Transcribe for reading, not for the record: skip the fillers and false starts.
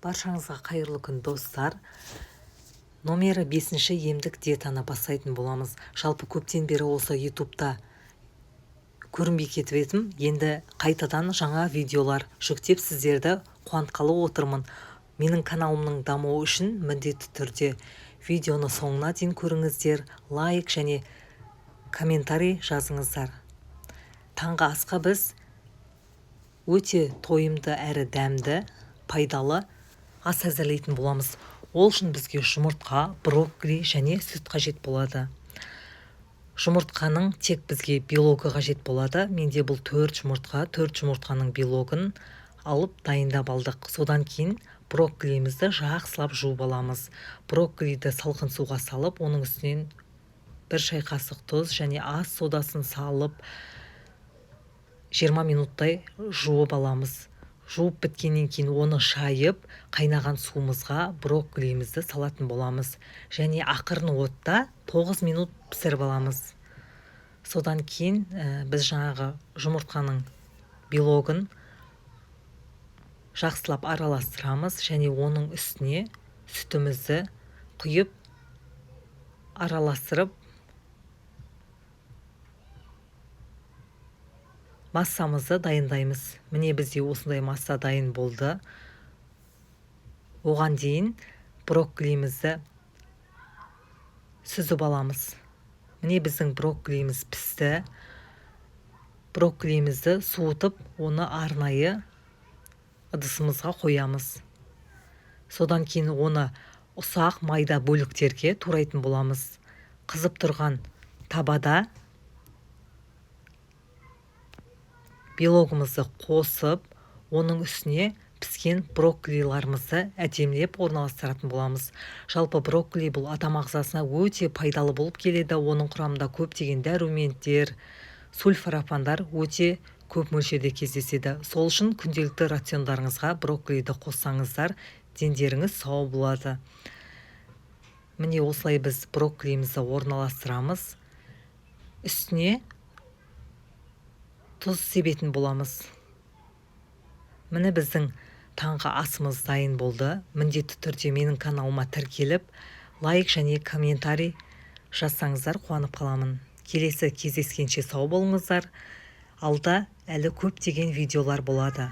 Баршаңызға қайырлы күн достар. Номері 5-ші емдік диетаны бастайтын боламыз. Жалпы көптен бері осы ютубта көрінбей кетіп едім. Енді қайтадан жаңа видеолар жүктеп сіздерді қуантқалы отырмын. Менің каналымның дамуы үшін міндетті түрде видеоны соңына дейін көріңіздер, лайк және комментарий жазыңыздар. Таңғы асқа біз өте тойымды әрі дәмді, пайдалы ас әзірлейтін боламыз. Ол үшін бізге жұмыртқа, брокколи және сүт қажет болады. Жұмыртқаның тек бізге белогы қажет болады. Менде бұл 4 жұмыртқаның белогын алып дайындап алдық. Содан кейін брокколимізді жақсылап жуып аламыз. Брокколиді салқын суға салып, оның үстінен 1 шай қасық тұз және ас содасын салып 20 минуттай жуып аламыз. Жуып біткеннен кейін оны шайып, қайнаған суымызға брокколимізді салатын боламыз. Және ақырын отта 9 минут пісіріп аламыз. Содан кейін біз жаңағы жұмыртқаның белогын жақсылап араластырамыз және оның үстіне сүтімізді құйып араластырып массамызды дайындаймыз. Міне бізде осындай масса дайын болды. Оған дейін брокколимізді сүзіп аламыз. Міне біздің брокколиміз пісті. Брокколимізді суытып, оны арнайы ыдысымызға қоямыз. Содан кейін оны ұсақ майда бөліктерге турайтын боламыз. Қызып тұрған табада белогымызды қосып, оның үстіне піскен брокколиларымызды әдемілеп орналастыратын боламыз. Жалпы брокколи бұл адам ағзасына өте пайдалы болып келеді. Оның құрамында көптеген дәрумендер, сульфорафандар өте көп мөлшерде кездеседі. Сол үшін күнделікті рациондарыңызға брокколиді қоссаңыздар, дендеріңіз сау болады. Міне осылай біз брокколимізді орналастырамыз. Үстіне тұз себетін боламыз. Міне біздің таңғы асымыз дайын болды. Міндетті түрде менің каналыма тіркеліп, лайк және комментарий жазсаңыздар қуанып қаламын. Келесі кездескенше сау болыңыздар. Алда әлі көптеген видеолар болады.